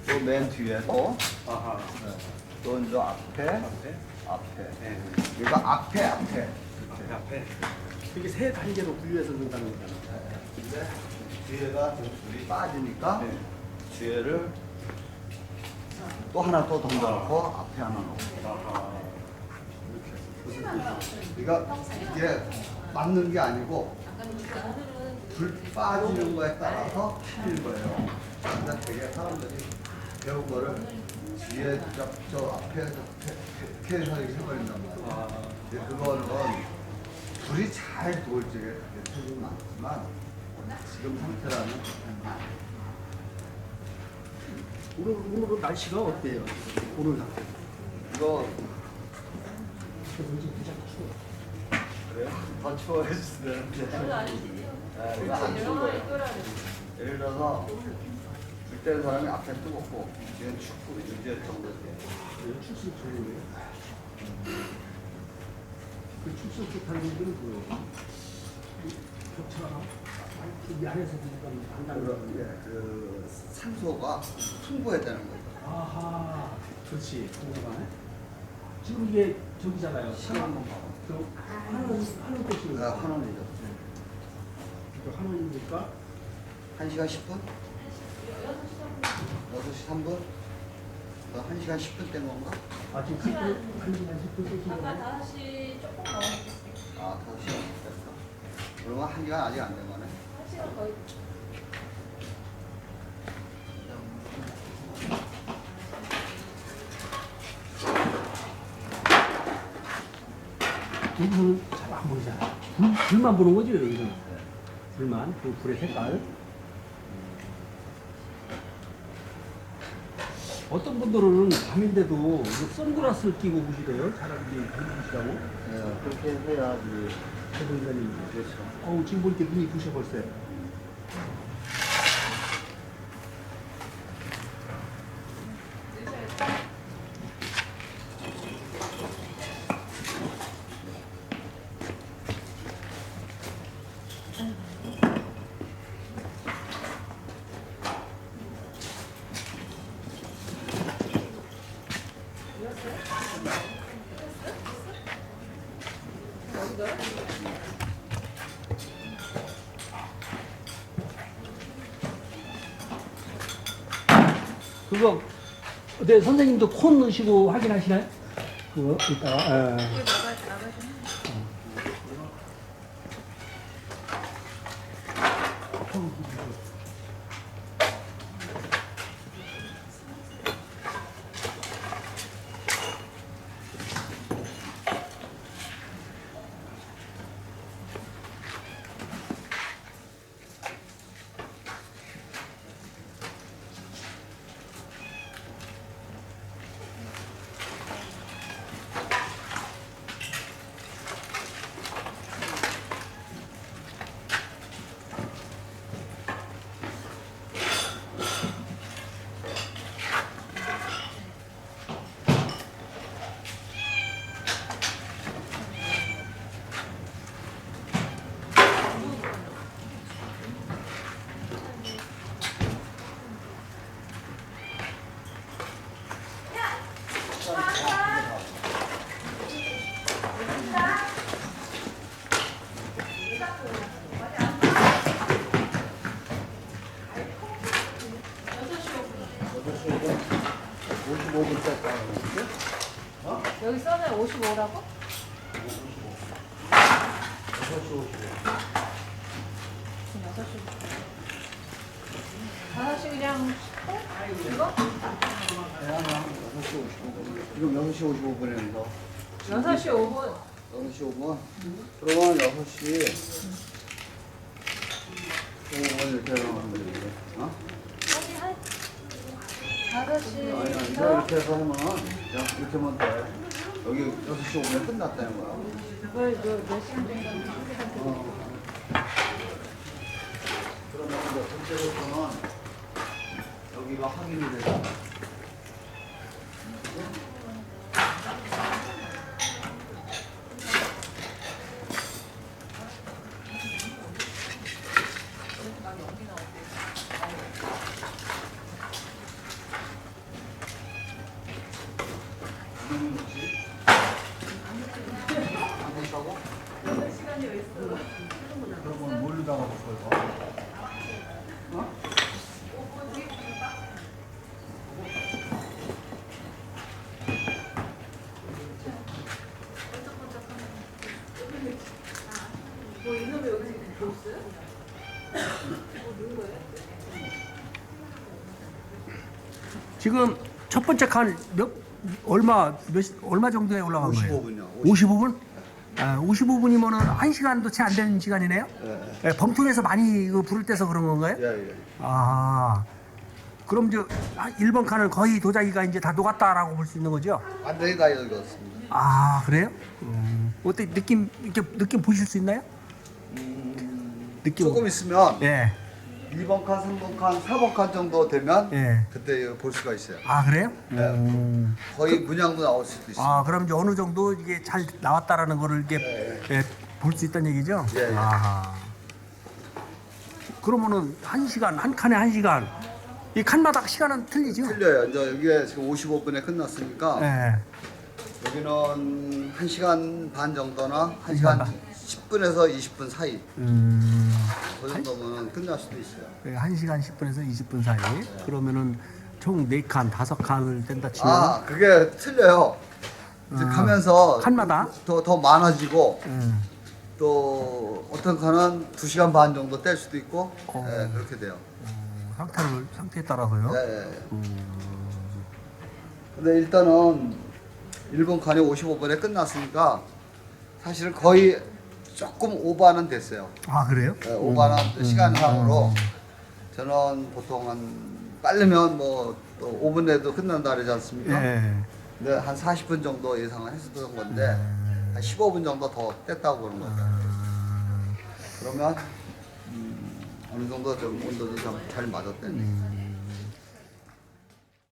또 맨 뒤에 또, 아하. 네. 또 이제 앞에, 앞에. 네. 그러니까 앞에. 앞에. 이게 세 단계로 분류해서 넣는다는 거잖아. 근데 뒤에가 좀 줄이 빠지니까 네. 뒤에를 또 하나 또 던져놓고 앞에 하나 놓고. 아하. 그러니까 이게 맞는 게 아니고 불 빠지는 거에 따라서 틀린 거예요. 근데 되게 사람들이 배운 거를 뒤에 저 앞에 이렇게 해서 이렇게 해버린단 말이에요. 아. 근데 그거는 불이 잘 돌 적에 틀린 많지만 지금 상태라면 오늘은 날씨가 어때요? 오늘 상태. 이거 요즘 진짜 추워. 그래요? 더 추워지는데 이거 안 추워요. 예를 들어서 불 때는 사람이 앞에 뜨겁고 뒤엔 춥고 이제 정도 돼요. 출석 좋은데요? 그 출석 좋다는 분들은 뭐예요? 겹쳐나? 이 안에서 보니까 한다는 거. 그 산소가 풍부해야 되는 거죠. 아하, 그렇지. 공감하네. 지금 이게 저기잖아요. 시간 한번 봐봐. 저 하는 곳이. 네, 한원이죠. 그 하는이니까 1시간 10분? 6시 3분? 1시간 10분 된 건가? 아 지금 10분, 1시간 10분 쏘신 아까 거예요? 5시 조금 넘었어요. 아, 5시간 됐어. 그러면 1시간 아직 안 된 거네. 1시간 거의. 여기서는 잘 안 보이잖아. 불만 보는 거지 여기서는. 불만, 그 불의 색깔. 어떤 분들은 밤인데도 선글라스를 끼고 보시래요. 차라리 보시라고. 네, 그렇게 해야지. 해보니까님. 그렇죠. 어우 지금 보니까 눈이 부셔 벌써. 그거 네 선생님도 콘 넣으시고 확인하시나요? 그거 이따가. 여기 써놔요. 55라고? 5시 그냥 이거? 지금 6시 55분에서 6시 5분. 6시 5분? 그러면 6시 5분 이렇게 하면 되는데, 어? 아니, 5시. 이렇게 해서 하면, 그냥 이렇게 하면 돼. 여기 6시 5분에 끝났다는 거야. 그걸 몇 시간 정도? 그러면 이제 번째로서는 여기가 확인이 되잖아. 지금 첫 번째 칸 얼마 정도에 올라간 거예요? 55분이요. 55분? 아, 55분이면은 1시간도 채 안 되는 시간이네요? 예, 예, 범통에서 많이 이거 불을 떼서 그런 건가요? 예. 아, 그럼 1번 칸은 거의 도자기가 이제 다 녹았다라고 볼 수 있는 거죠? 완전히 다 익었습니다. 아, 그래요? 어때 이렇게 느낌 보실 수 있나요? 느낌. 조금 있으면 예. 2번 칸, 3번 칸, 4번 칸 정도 되면 예. 그때 볼 수가 있어요. 아, 그래요? 네. 거의 문양도 나올 수도 있어요. 아, 그럼 이제 어느 정도 이게 잘 나왔다라는 거를 이게 예, 볼 수 있다는 얘기죠? 예, 예. 아하. 그러면은 한 칸에 1시간. 이 칸마다 시간은 틀리죠? 틀려요. 이제 이게 지금 55분에 끝났으니까 예. 여기는 1시간 반 정도나 1시간 반. 10분에서 20분 사이 그 정도면 끝날 수도 있어요. 1시간 10분에서 20분 사이. 그러면은 총 4칸, 5칸을 뗀다 치면 아, 그게 틀려요. 이제 가면서 칸마다? 더 많아지고 음. 또 어떤 칸은 2시간 반 정도 뗄 수도 있고 예, 그렇게 돼요. 상태에 따라서요. 예, 예. 근데 일단은 일본 칸이 55분에 끝났으니까 사실은 거의 조금 오버는 됐어요. 아, 그래요? 예, 오버는 시간상으로 저는 보통 한 빠르면 뭐 또 5분 내도 끝난다 그러지 않습니까? 예. 근데 한 40분 정도 예상을 했었던 건데 한 15분 정도 더 뗐다고 그런 거죠. 그러면 어느 정도 좀 온도도 잘 맞았대요.